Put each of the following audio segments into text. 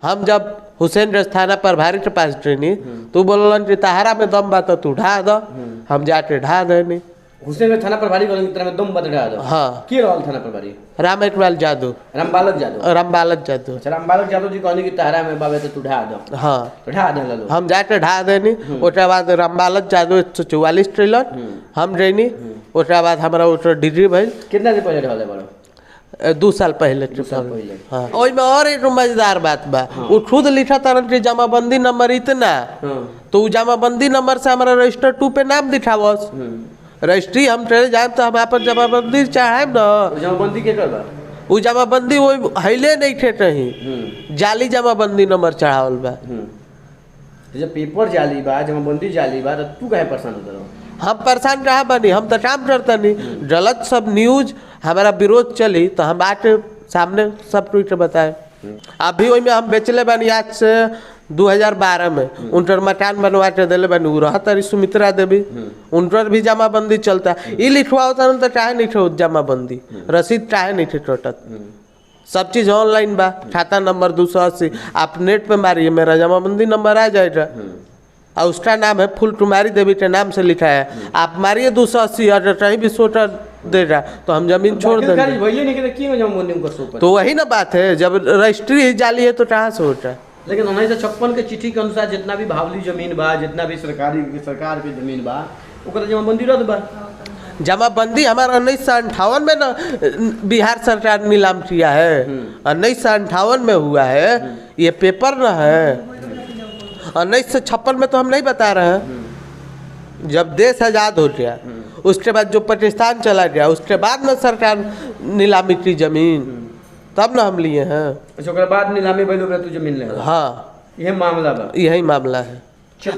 हम जब हुसैन रस थाना प्रभारी के पास ट्रेनी तो बोलन कि तहारा में दम बात तू ढा दो, हम जाके ढा देनी। हुसैन रस थाना प्रभारी बोलन तेरा में दम बात ढा दो। हाँ के रहल थाना प्रभारी? राम इकबाल जादू। रामबालक जादू। रामबालक जादू। अच्छा रामबालक जादू जी कहनी कि तहारा में बाबे तो तू ढा दो। हाँ तो ढा दे लो। हम जाके ढा देनी। ओकरा बाद रामबालक जादू 144 ट्रेलर हम रेनी। ओकरा बाद हमारा डिग्री भइल। कितना दिन पहले ढा दे बड़ो? 2 साल पहले। हाँ ओइमे और एक मजेदार बात बा, वो खुद लिखा तरन के जमाबंदी नंबर इतना, तो उ जमाबंदी नंबर से हमारा रजिस्टर 2 पे नाम दिखावस। रजिस्ट्री हम ट्रेन जाए तो हम अपन जमाबंदी चाहे न। जमाबंदी के कर बा? उ जमाबंदी वो हईले नहीं थे कहीं, जाली जमाबंदी नंबर चढ़ावल बा। जब पेपर जाली बा, जमाबंदी जाली बा, तो तू काहे परेशान होत रहो? हम परेशान कहा बनी, हम तो काम करता नहीं। गलत सब न्यूज हमारा विरोध चली तो हम आके सामने सब ट्वीटर बताए। अभी वही में हम बेचले बनी आज से 2012 में उनकर मकान बनवा के दिले बनी। उ रहत रही सुमित्रा देवी, उनकर भी जमाबंदी चलता। ये लिखवा होता तो चाहे नहीं थे जमाबंदी, रसीद चाहे नहीं थे टोटत। सब चीज़ ऑनलाइन बा। खाता नंबर 280 आप नेट पे मारिए, मेरा जमाबंदी नंबर आ जाएगा और उसका नाम है फुल कुमारी देवी के नाम से लिखा है। आप मारिए 280 और कहीं भी सोटा देगा तो हम जमीन छोड़ देंगे। तो वही ना बात है, जब रजिस्ट्री जाली है तो कहाँ से होता है? लेकिन 1956 के चिट्ठी के अनुसार जितना भी भावली जमीन बा, जितना भी सरकार के जमीन बा, ओकरा जमाबंदी रद्द बा। जमाबंदी हमारा 1958 में ना बिहार सरकार नीलाम किया है। 1958 में हुआ है, ये पेपर ना है। 1956 में तो हम नहीं बता रहे हैं। जब देश आज़ाद हो गया उसके बाद जो पाकिस्तान चला गया उसके बाद ना सरकार नीलामी की जमीन, तब ना हम लिए हैं। अच्छा ओकरा बाद नीलामी भइल ओकरा तू जमीन ले? हाँ यही मामला बा। यही मामला है।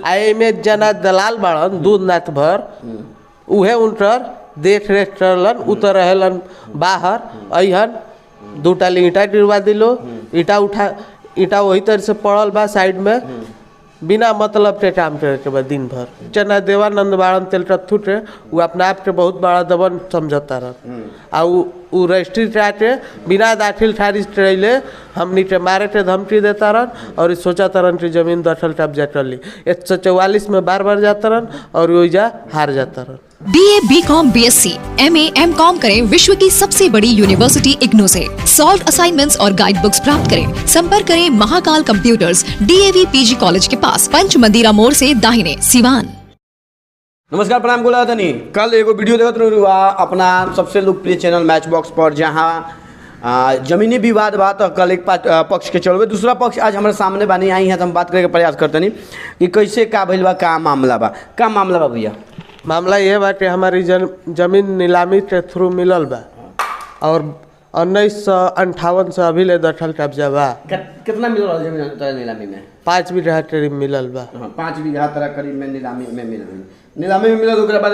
आई में जना दलाल बाड़न दूधनाथ भर, उहे उनकर देख रेख करलन। उतर रहलन बाहर अहन 2 टाली ईंटा गिरवा दिलो। ईंटा वही तरह से पड़ल बा साइड में, बिना मतलब के काम करे के बाद दिन भर। चना देवानंद बाड़न तेलकत्थू के वो अपना आप के बहुत बड़ा दबन समझता रह। आ उ रजिस्ट्री के बिना दाखिल खारिज करैले हमनी के मारे के धमकी देता रहन और सोचा तरन की जमीन दखल कब्जा कर ली। 144 में बार जाता रहन और ओइजा हार जाता रहन। BA, BCom, BSc, MA, MCom करें विश्व की सबसे बड़ी यूनिवर्सिटी इग्नू से। सॉल्व असाइनमेंट्स और गाइड बुक्स प्राप्त करें। संपर्क करें Mahakal computers, DAV PG college के पास, पंच मंदिरा मोड़ से दाहिने, सिवान। नमस्कार प्रणाम गोला धनी। कल एगो वीडियो देखत रहुआ अपना सबसे लोकप्रिय चैनल मैच बॉक्स पर, जहां जमीनी विवाद बा तो कल एक पक्ष के चलबे, दूसरा पक्ष आज हमारे सामने बानी आई है तो हम बात करे के प्रयास करतनी कि कैसे का भइल बा, का मामला बा, का मामला बा भैया? मामला ये बा कि हमारी जमीन नीलामी के थ्रू मिलल बा और 1958 से अभी ले दखल कब्जा बा। कितना मिलल जमीन तरह नीलामी में? 5 बीघा करीब मिलल बा। 5 बीघा तरह करीब में नीलामी में मिल गई। नीलामी में मिलल ओकरा बाद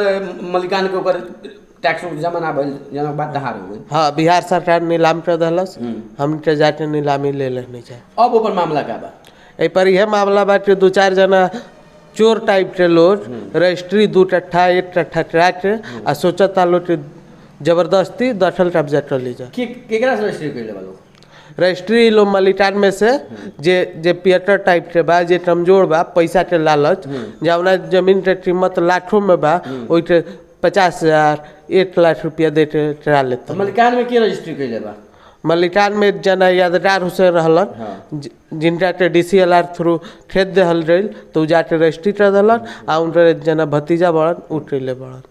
मलिकान के ऊपर टैक्स जमा ना भइल, जना बात दहार हो गई। हाँ बिहार सरकार नीलाम कर दहलस, हम के जाके नीलामी ले लेने चाहिए। अब ऊपर मामला का बा? ए पर यह मामला बा कि 2-4 जना चोर टाइप के लोग रजिस्ट्री 2 कट्ठा 1 कट्ठा करा के आ सोचता लोग कि जबरदस्ती दखल कब्जा कर लीजिए। केकरा से रजिस्ट्री कर ले वालो? रजिस्ट्री लो मलिकान में से जे पियटर टाइप के बा, जे कमजोर बा, पैसा के लालच, जवना जमीन के कीमत लाखों में बा, ओइ के 50,000 1 लाख रुपया दे के करा लेता। मलिकान में के रजिस्ट्री कर ले बा? मलिकान में जना यादगार हुसैन रहलन, जिनका के DCLR थ्रू खेत देहल रही तो जाके रजिस्ट्री कर दलन आ उनके जना भतीजा बड़न उठले बड़न।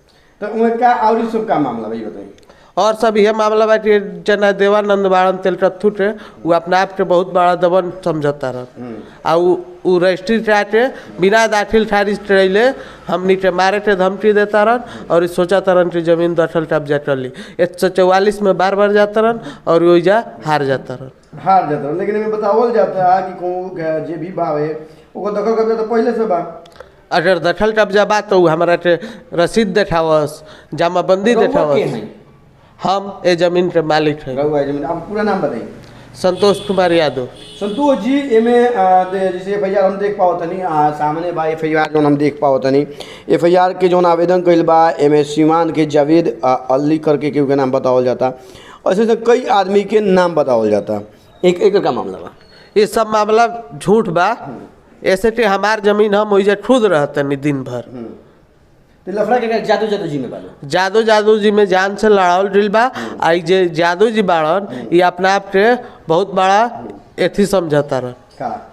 तो उनका और सब का मामला भाई बताइए? और सब यह मामला बा कि जना देवानंद बाड़न तेलकत्थू के वो अपना आप के बहुत बड़ा दबन समझता रह। आ उ रजिस्ट्री के बिना दाखिल खारिज करैले हमनी के मारे के धमकी देता रहन और सोचा तरन की जमीन दखल कब्जा कर ली। 144 में बार जाता रहन और ओइजा हार जाता रहन। लेकिन इनमें बतावल जाता है कि कौन जे भी बावे ओको दखल कब्जा तो पहले से बा। अगर दखल कब्जा बा तो हमारा के रसीद देखावस, जमाबंदी देखावस। हम ए जमीन के मालिक हैं। अब पूरा नाम बताइए। संतोष कुमार यादव। संतोष जी, एमे जैसे FIR हम देख पाओ तनी सामने बा FIR जो हम देख पाओ तनी FIR के जो आवेदन कइल बा, एमे सीमान के जावेद अली करके केहू के नाम बतावल जाता। ऐसे कई आदमी के नाम बतावल जाता। एक का मामला बा? ये सब मामला झूठ बा। ऐसे कि हमार जमीन हम वही खुद रहतनी दिन भर। तो लफड़ा के जादू जादू जी में बालो जादू जी में जान से लड़ावल ड्रिल बा। आई जे जादू जी बाड़न ये अपना आप के बहुत बड़ा एथी समझता रह, का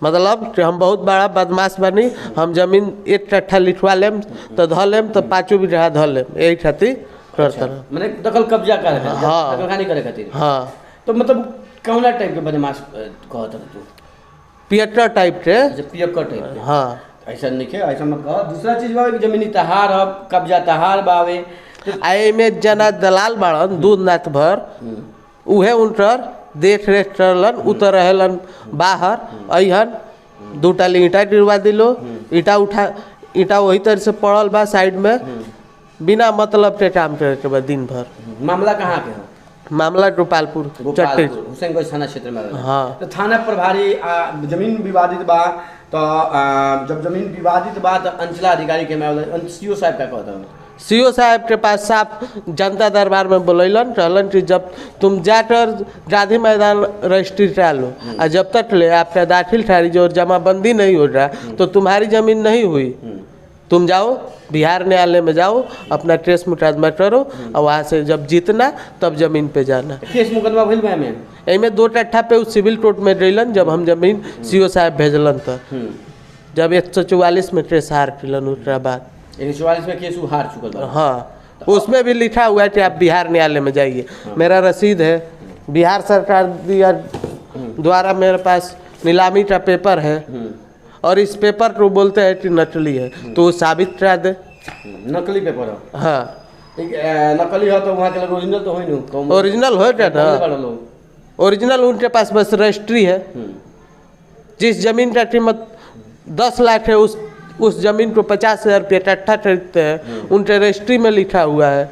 मतलब कि हम बहुत बड़ा बदमाश बनी। हम जमीन 1 कट्ठा लिखवा लेम तो ध लेम तो 5 बीघा ध लेम, यही खातिर करता रह। मैंने दखल कब्जा करे खातिर, हाँ। दखल खानी करे खातिर। हाँ, तो मतलब कौना टाइप के बदमाश कहत रह तू? पियटर टाइप के। अच्छा पियक्कर टाइप के। हाँ, ऐसा नहीं है, ऐसा मत कहो। दूसरा चीज बावे कि जमीनी तहार अब कब्जा तहार बावे तो आई में जना दलाल बाड़न दूध नाथ भर, उहे उनकर देख रेख करलन। उतर रहलन बाहर, अहन 2 टाली ईंटा गिरवा दिलो। ईंटा वही तरह से पड़ल बा साइड में, बिना मतलब के काम करे के बा दिन भर। मामला कहाँ के है? मामला गोपालपुर चट्टी। गोपालपुर हुसैनगंज थाना क्षेत्र में रहल। हाँ। तो थाना प्रभारी जमीन विवादित बा तो जब जमीन विवादित बा तो अंचलाधिकारी के में सीओ साहब का कहता है? सीओ साहब के पास साफ जनता दरबार में बोलैलन, कहलन कि जब तुम जाकर गांधी मैदान रजिस्ट्री करा लो और जब तक ले आपका दाखिल खारिज और जमाबंदी नहीं हो रहा तो तुम्हारी जमीन नहीं हुई। तुम जाओ बिहार न्यायालय में जाओ, अपना केस मुकदमा करो और वहाँ से जब जीतना तब जमीन पे जाना। केस मुकदमा भइल बा में? एमे 2 कट्ठा पे सिविल कोर्ट में गइलन जब हम जमीन सीओ साहब भेजलन तो जब 144 में केस हार किलन उसके बाद 144 में केस हार चुकल बा। हाँ, उसमें भी लिखा हुआ है कि आप बिहार न्यायालय में जाइए। मेरा रसीद है, बिहार सरकार दिया द्वारा मेरे पास नीलामी का पेपर है और इस पेपर को बोलते हैं कि नकली है तो वो साबित करा दे। नकली पेपर है? हाँ, नकली है तो वहाँ के लोग ओरिजिनल तो होई नु? ओरिजिनल हो क्या ना? ओरिजिनल उनके पास बस रजिस्ट्री है। जिस जमीन का कीमत 10 लाख है उस जमीन को 50,000 रुपये कट्ठा खरीदते हैं, उनके रजिस्ट्री में लिखा हुआ है।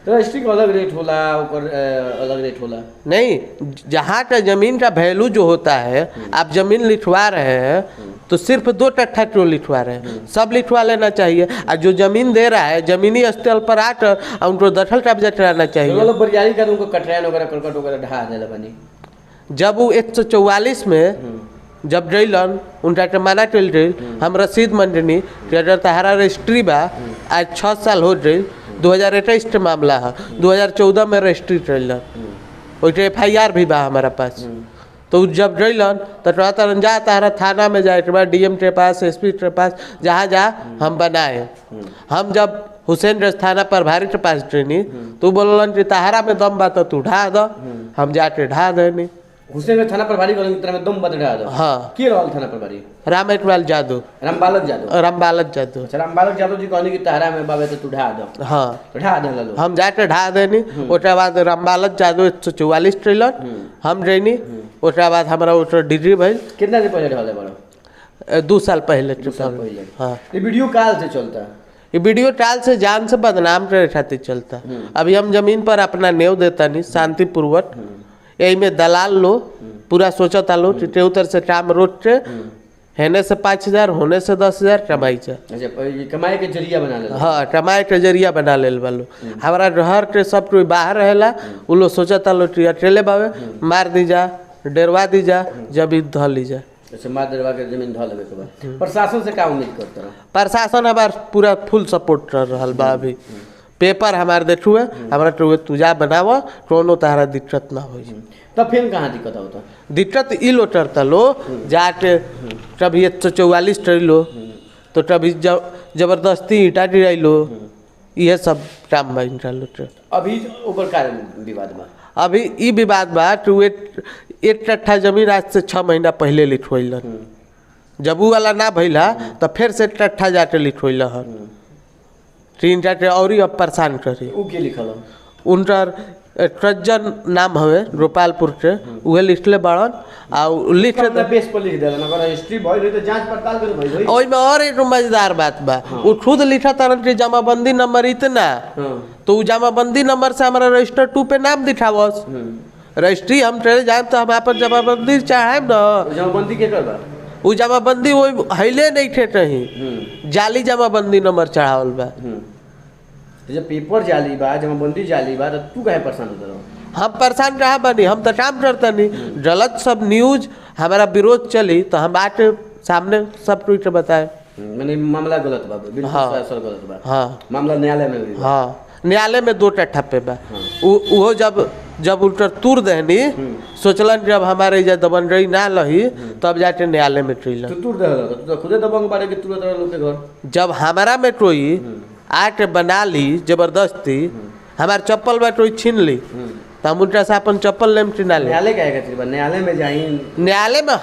रजिस्ट्री का अलग रेट होला, ऊपर अलग रेट होला? नहीं, जहाँ का जमीन का वैल्यू जो होता है, आप जमीन लिखवा रहे हैं तो सिर्फ 2 कट्ठा क्यों लिखवा रहे हैं? सब लिखवा लेना चाहिए। और जो जमीन दे रहा है जमीनी स्थल पर आकर उनको दखल कब्जा कराना चाहिए। मतलब बरियारी कर उनको कटरान वगैरह करकट वगैरह ढहा देला बनी। जब वो 144 में जब गइलन उनका के माना कल गई, हम रसीद मंडनी कि अगर तहारा रजिस्ट्री बा आज 6 साल हो गई, 2021 के मामला है, 2014 में रजिस्ट्री कैलन, वैसे FIR भी बा हमारा पास। तो जब गइलन तो कहता जा तारा थाना में जाए के बाद DM के पास, SP के पास, जहाँ जा हम बनाए। हम जब हुसैनगंज थाना प्रभारी के पास गईनी तो बोलन कि तहारा में दम बा तो तू ढा दो। हम जाके ढा देनी। हुसैनगंज थाना प्रभारी के तरह में दम बद ढा दो? हाँ। के रहल थाना प्रभारी? रामेटवाल जादू। रामबालक जादू? रामबालक जादू। अच्छा, रामबालक जादू जी कहनी कि तहरा में बाबे तो तू ढा दो? हाँ। तो ढा दे लो? हम जाके ढा देनी। उसके बाद रामबालक जादू 144 ट्रेलर हम गईनी। उसके बाद हमारा वो डिग्री भइल। कितना दिन पहले ढाले बड़ा? 2 साल पहले। 2 साल पहले। हाँ। ये वीडियो काल से चलता है? ये वीडियो काल से जान से बदनाम करे खातिर चलता। अभी हम जमीन पर अपना न्योव देता नहीं शांतिपूर्वक। यही में दलाल लो पूरा सोचता लो कि उतर से काम रोक के हेने से 5,000 होने से 10,000 कमाई जा। अच्छा, कमाई के जरिया बना ले? हाँ, कमाई के जरिया बना ले वालो। हमारा घर के सब कोई बाहर रहेला, वो लोग सोचता लो कि अकेले बावे मार दी जा, डेरवा दी जा, जब ध ली जा। अच्छा, मार डेरवा के जमीन ध लेवे के बाद प्रशासन से क्या उम्मीद करता रहा? प्रशासन हमार पूरा फुल सपोर्ट कर रहा बा। अभी पेपर हमारे देखुए, हमारा तो तुझा बनावा, कोनो तारा दिक्कत ना हो। तब फिर कहाँ दिक्कत होता? दिक्कत ई लो करता लो जाके कभी 144 कर लो तो कभी जबरदस्ती ईंटा गिराई लो, ये सब काम बा इनका लो। अभी ऊपर का विवाद बा? अभी ई विवाद बा कि 1 कट्ठा जमीन आज से 6 महीना पहले लिखवैलन। जब वो वाला ना भैला तो फिर से 1 कट्ठा जाके लिखवैलन। 3 जाके और ही अब परेशान करी। उ के लिखल? उनका ट्रजन नाम हवे गोपालपुर के, उहे लिखले बाड़न। आ लिख बेस पर लिख देलन, अगर हिस्ट्री भइल रही तो जांच पड़ताल करे भइल रही। ओइ में और एक मजेदार बात बा, वो खुद लिखा तरन के जमाबंदी नंबर इतना, तो जमाबंदी नंबर से हमारा रजिस्टर 2 पे नाम दिखावस। रजिस्ट्री हम ट्रेन जाए तो हम अपन जमाबंदी चाहे न। जमाबंदी के करबा? वो जमाबंदी वो हईले नहीं थे कहीं, जाली जमाबंदी नंबर चढ़ावल बा। जब पेपर जाली बा, जमाबंदी जाली बा, तो तू काहे परेशान होत रहो? हम परेशान रहा बनी, हम तो काम करता नहीं, गलत सब न्यूज हमारा विरोध चली तो हम आके सामने सब ट्वीट बताए। मैंने मामला गलत बा, बिल्कुल हाँ। सरासर गलत बा। हाँ मामला न्यायालय में भी बा। हाँ, न्यायालय में 2 ठप्पे बा। वो जब उल्टा तूर दहनी सोचलन जब हमारे इजा दबन रही ना लही तब जाके न्यायालय में ट्रिलन। तू दे रहा तू तो खुदे दबंग बारे कि तुरंत लोग के घर जब हमारा में ट्रोई आके बना ली जबरदस्ती, हमार चप्पल में ट्रोई छीन ली तो हम उल्टा से अपन चप्पल लेम टिना ले। न्यायालय क्या है? न्यायालय में जाई, न्यायालय में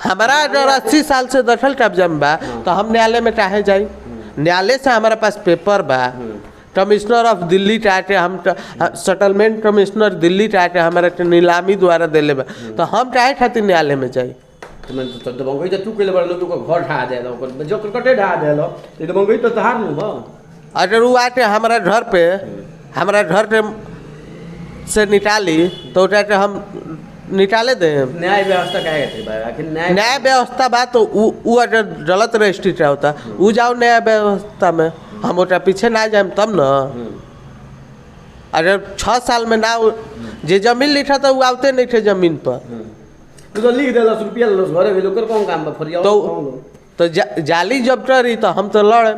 हमारा अगर 80 साल से दखल कब्जा में बा तो हम न्यायालय में चाहे जाई। न्यायालय से हमारा पास पेपर बा, कमिश्नर ऑफ दिल्ली चाहते हम सेटलमेंट कमिश्नर दिल्ली चाहते हमारा नीलामी द्वारा दिले बा तो हम चाहे खातिर न्यायालय में जाई। तो मैं तो दबंग तो तू के बड़ लोग को घर ढा दे लो, जो कटे ढा दे लो, तो दबंग तो तहार नु बा। अगर वो आके हमारा घर पे से निकाली तो उठाके हम निकाले दें। न्याय व्यवस्था क्या है भाई? आखिर न्याय व्यवस्था बा तो वो अगर गलत रजिस्ट्री होता वो जाओ न्याय व्यवस्था में, हम ओटा पीछे ना जाए तब न। अगर 6 साल में ना जे जमीन लिखा था वो आते नहीं थे जमीन पर तू तो लिख देलस, रुपया लेलस, घरे भी लोग कौन काम बा फरिया तो जाली जब रही तो हम तो लड़े।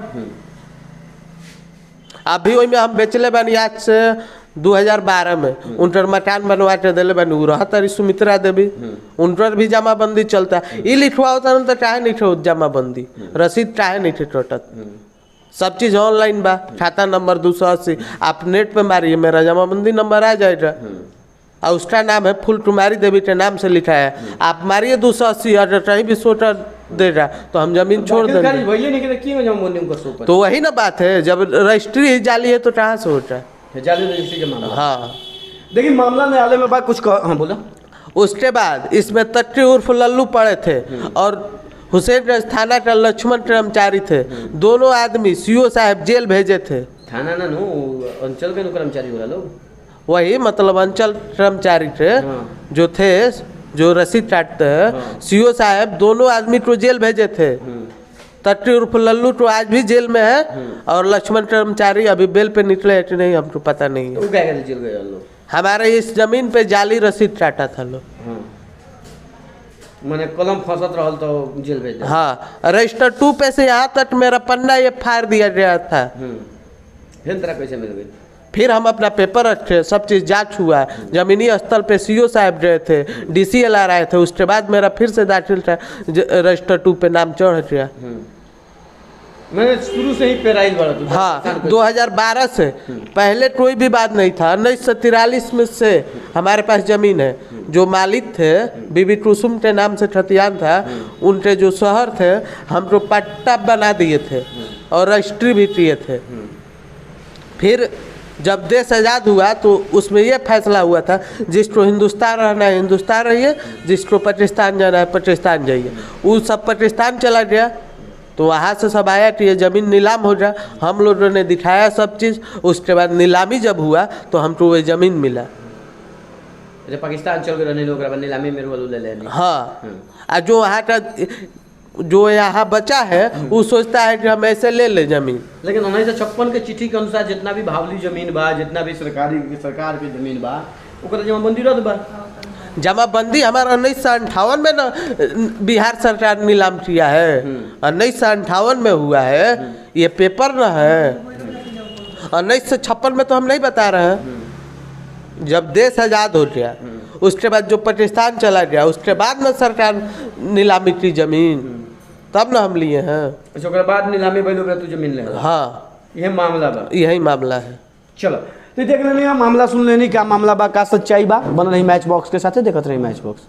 अभी वही में हम बेचले बानी आज से 2012 में उनकर मकान बनवा के दिले बानी, उ रहत रही सुमित्रा देवी, उनकर भी जमाबंदी चलता। ई लिखवा होता तो चाहे नहीं थे जमाबंदी, रसीद चाहे नहीं थे टोटत, सब चीज़ ऑनलाइन बा। खाता नंबर 280 आप नेट पे मारिए, मेरा जमाबंदी नंबर आ जाएगा और उसका नाम है फुल कुमारी देवी के नाम से लिखा है। आप मारिए 280 अगर कहीं भी सोटा देगा तो हम जमीन छोड़ देंगे। तो वही ना बात है, जब रजिस्ट्री जाली है तो कहाँ से होता है जाली रजिस्ट्री के मामला। हाँ देखिए मामला न्यायालय में बात कुछ हाँ बोला। उसके बाद इसमें तट्टी उर्फ लल्लू पड़े थे और हुसैनगंज थाना का लक्ष्मण कर्मचारी थे। दोनों आदमी सीओ साहब जेल भेजे थे। थाना ना नो अंचल के कर्मचारी हो लोग, वही मतलब अंचल कर्मचारी थे जो थे, जो रसीद काटते हैं। सीओ साहब दोनों आदमी को जेल भेजे थे। तट्टी उर्फ लल्लू तो आज भी जेल में है और लक्ष्मण कर्मचारी अभी बेल पे निकले है कि नहीं हमको पता नहीं है। वो क्या कहते जेल गए लोग? हमारे इस जमीन पे जाली रसीद काटा था लोग। मैंने कलम फंसत रहल तो जेल भेज दिया। हाँ, रजिस्टर 2 पे से यहाँ तक मेरा पन्ना ये फाड़ दिया गया था। फिर तरह कैसे मिल गई? फिर हम अपना पेपर रखे, सब चीज़ जांच हुआ। जमीनी स्थल पे सीओ साहब गए थे, DCLR आए थे, उसके बाद मेरा फिर से दाखिल था रजिस्टर 2 पे नाम चढ़ गया। मैंने शुरू से ही पेराइल बड़ा तू। हाँ, 2012 से पहले कोई भी बात नहीं था। 1943 में से हमारे पास जमीन है। जो मालिक थे बीबी कुसुम के नाम से खतियान था, उनके जो शहर थे हमको पट्टा बना दिए थे और रजिस्ट्री भी किए थे। फिर जब देश आज़ाद हुआ तो उसमें यह फैसला हुआ था जिसको हिंदुस्तान रहना है हिंदुस्तान रहिए, जिसको पाकिस्तान जाना है पाकिस्तान जाइए। वो सब पाकिस्तान चला गया तो वहाँ से सब आया कि ये ज़मीन नीलाम हो जा। हम लोगों ने दिखाया सब चीज़, उसके बाद नीलामी जब हुआ तो हमको वो ज़मीन मिला। जब पाकिस्तान चल गए लोग नीलामी में ले लेने। हाँ, और जो वहाँ का जो यहाँ बचा है वो सोचता है कि हम ऐसे ले ले जमीन। लेकिन 1956 के चिट्ठी के अनुसार जितना भी भावली जमीन बा, जितना भी सरकार की जमीन बा, ओकर जमाबंदी रद्द बा। जमाबंदी हमारा 1958 में ना बिहार सरकार नीलाम किया है। 1958 में हुआ है, ये पेपर ना है। 1956 में तो हम नहीं बता रहे हैं। जब देश आज़ाद हो गया उसके बाद जो पाकिस्तान चला गया उसके बाद ना सरकार नीलामी की जमीन, तब ना हम लिए हैं। उसके बाद नीलामी बैल तू जमीन ले। हाँ, यह मामला बा, यही मामला है। चलो तो देख लेनी मामला सुन लेनी, क्या मामला बा, का सच्चाई बा। बन रही मैच बॉक्स के साथ, देखते रही मैच बॉक्स।